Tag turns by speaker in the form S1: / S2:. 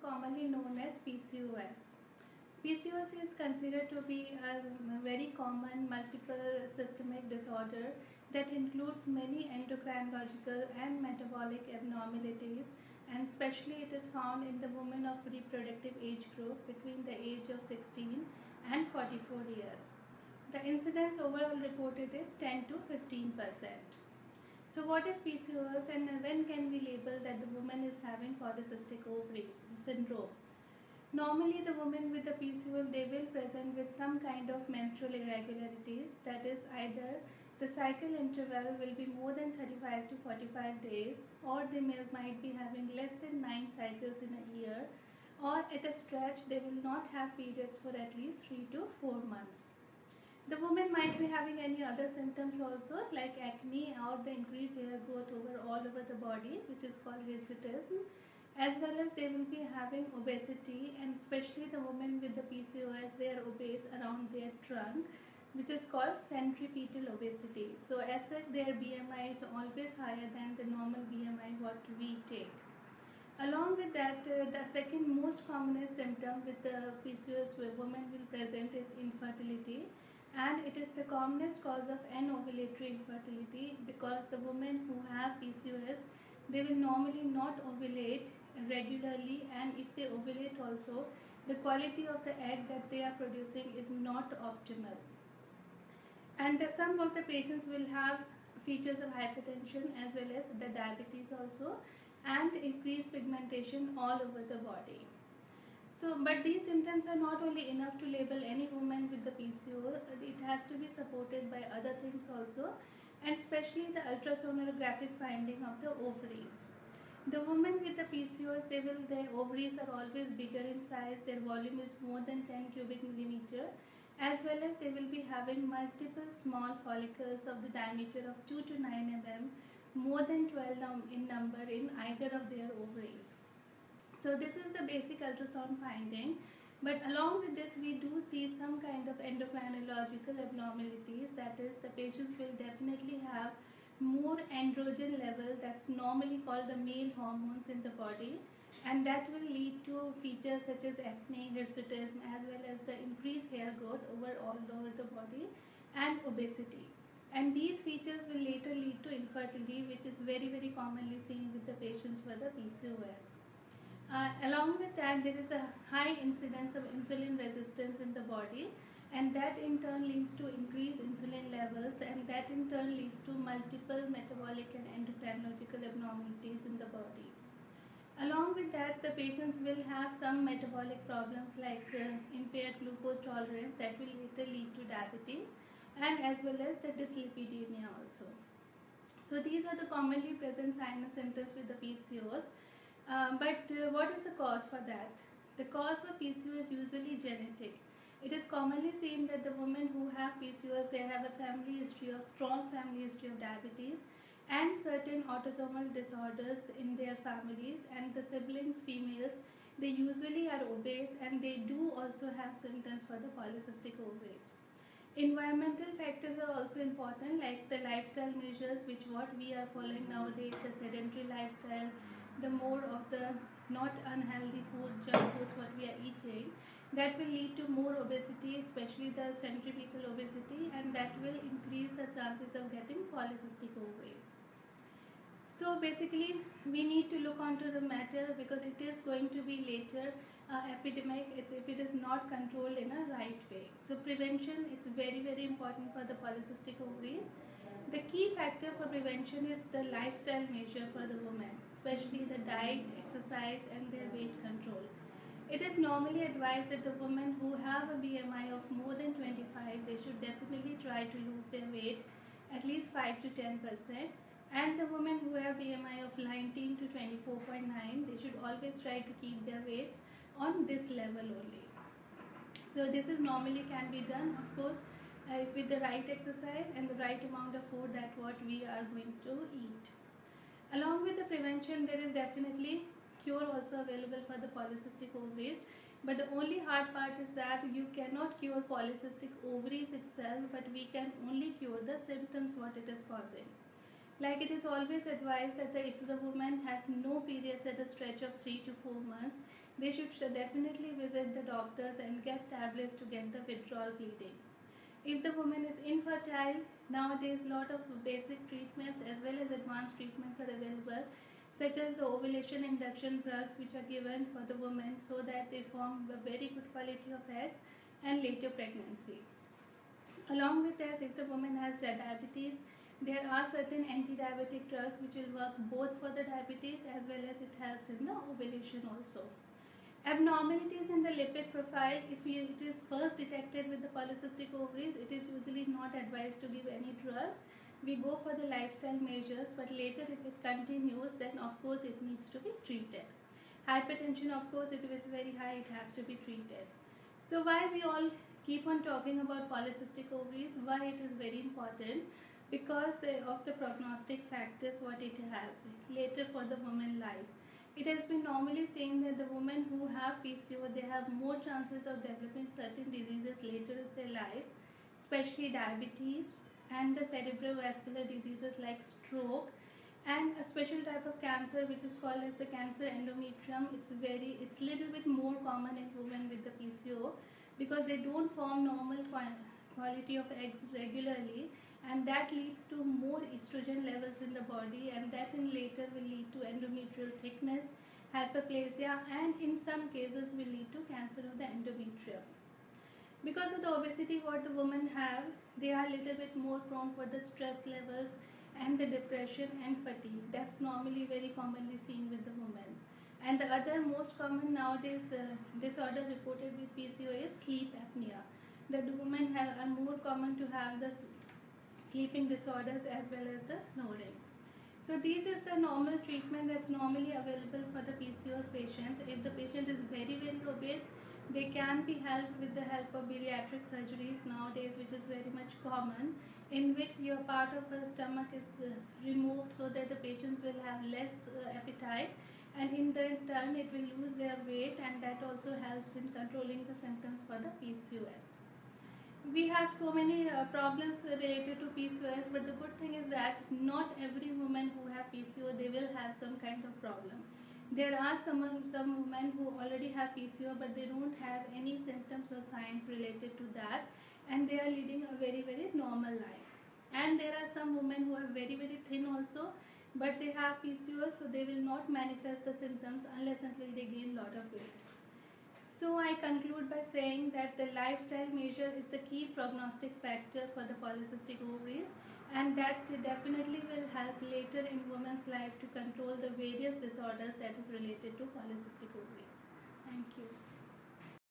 S1: commonly known as PCOS. PCOS is considered to be a very common multiple systemic disorder that includes many endocrinological and metabolic abnormalities, and especially it is found in the women of reproductive age group between the age of 16 and 44 years. The incidence overall reported is 10 to 15%. So what is PCOS and when can we label that the woman is having polycystic ovaries syndrome? Normally the women with the PCOS, they will present with some kind of menstrual irregularities, that is either the cycle interval will be more than 35 to 45 days, or they might be having less than 9 cycles in a year, or at a stretch they will not have periods for at least 3 to 4 months. The woman might be having any other symptoms also, like acne or the increased hair growth all over the body, which is called hirsutism, as well as they will be having obesity, and especially the women with the PCOS, they are obese around their trunk, which is called centripetal obesity. So as such, their BMI is always higher than the normal BMI what we take. Along with that, the second most commonest symptom with the PCOS where women will present is infertility, and it is the commonest cause of anovulatory infertility, because the women who have PCOS, they will normally not ovulate regularly, and if they ovulate also, the quality of the egg that they are producing is not optimal. And some of the patients will have features of hypertension as well as the diabetes also, and increased pigmentation all over the body. So, but these symptoms are not only enough to label any woman with the PCOS, it has to be supported by other things also, and especially the ultrasonographic finding of the ovaries. The women with the PCOS, their ovaries are always bigger in size, their volume is more than 10 cubic millimeter, as well as they will be having multiple small follicles of the diameter of 2 to 9 mm, more than 12 in number in either of their ovaries. So this is the basic ultrasound finding, but along with this we do see some kind of endocrinological abnormalities, that is the patients will definitely have more androgen level, that's normally called the male hormones in the body, and that will lead to features such as acne, hirsutism, as well as the increased hair growth all over the body, and obesity. And these features will later lead to infertility, which is very commonly seen with the patients for the PCOS. Along with that, there is a high incidence of insulin resistance in the body, and that in turn leads to increased insulin levels, and that in turn leads to multiple metabolic and endocrinological abnormalities in the body. Along with that, the patients will have some metabolic problems like impaired glucose tolerance, that will later lead to diabetes, and as well as the dyslipidemia also. So these are the commonly present signs and symptoms with the PCOS. But what is the cause for that? The cause for PCOS is usually genetic. It is commonly seen that the women who have PCOS, they have a strong family history of diabetes and certain autosomal disorders in their families, and the siblings, females, they usually are obese, and they do also have symptoms for the polycystic ovaries. Environmental factors are also important, like the lifestyle measures what we are following nowadays, the sedentary lifestyle, the more of the not unhealthy food, junk foods what we are eating, that will lead to more obesity, especially the centripetal obesity, and that will increase the chances of getting polycystic ovaries. So basically we need to look onto the matter, because it is going to be later epidemic if it is not controlled in a right way. So prevention, it's very important for the polycystic ovaries. The key factor for prevention is the lifestyle measure for the women, especially the diet, exercise, and their weight control. It is normally advised that the women who have a BMI of more than 25, they should definitely try to lose their weight at least 5 to 10%. And the women who have BMI of 19 to 24.9, they should always try to keep their weight on this level only. So this is normally can be done, of course, with the right exercise and the right amount of food that what we are going to eat. Along with the prevention, there is definitely cure also available for the polycystic ovaries, but the only hard part is that you cannot cure polycystic ovaries itself, but we can only cure the symptoms what it is causing. Like it is always advised that if the woman has no periods at a stretch of 3 to 4 months, they should definitely visit the doctors and get tablets to get the withdrawal bleeding. If the woman is infertile, nowadays lot of basic treatments as well as advanced treatments are available, such as the ovulation induction drugs which are given for the woman so that they form a very good quality of eggs and later pregnancy. Along with this, if the woman has diabetes, there are certain anti-diabetic drugs which will work both for the diabetes as well as it helps in the ovulation also. Abnormalities in the lipid profile, if it is first detected with the polycystic ovaries, it is usually not advised to give any drugs. We go for the lifestyle measures, but later if it continues, then of course it needs to be treated. Hypertension, of course, it is very high, it has to be treated. So why we all keep on talking about polycystic ovaries, why it is very important? Because of the prognostic factors what it has later for the woman life. It has been normally saying that the women who have PCOS, they have more chances of developing certain diseases later in their life, especially diabetes and the cerebrovascular diseases like stroke, and a special type of cancer which is called as the cancer endometrium. It's little bit more common in women with the PCO because they don't form normal quality of eggs regularly, and that leads to more estrogen levels in the body, and that in later will lead to endometrial thickness, hyperplasia, and in some cases will lead to cancer of the endometrium. Because of the obesity what the women have, they are a little bit more prone for the stress levels and the depression and fatigue. That's normally very commonly seen with the women. And the other most common nowadays disorder reported with PCOS is sleep apnea. That women are more common to have the sleeping disorders as well as the snoring. So this is the normal treatment that's normally available for the PCOS patients. If the patient is very obese, they can be helped with the help of bariatric surgeries nowadays, which is very much common, in which your part of the stomach is removed so that the patients will have less appetite, and in the turn it will lose their weight, and that also helps in controlling the symptoms for the PCOS. We have so many problems related to PCOS, but the good thing is that not every woman who have PCOS, they will have some kind of problem. There are some women who already have PCOS, but they don't have any symptoms or signs related to that, and they are leading a very normal life. And there are some women who are very thin also, but they have PCOS, so they will not manifest the symptoms unless until they gain lot of weight. So I conclude by saying that the lifestyle measure is the key prognostic factor for the polycystic ovaries, and that definitely will help later in women's life to control the various disorders that is related to polycystic ovaries. Thank you.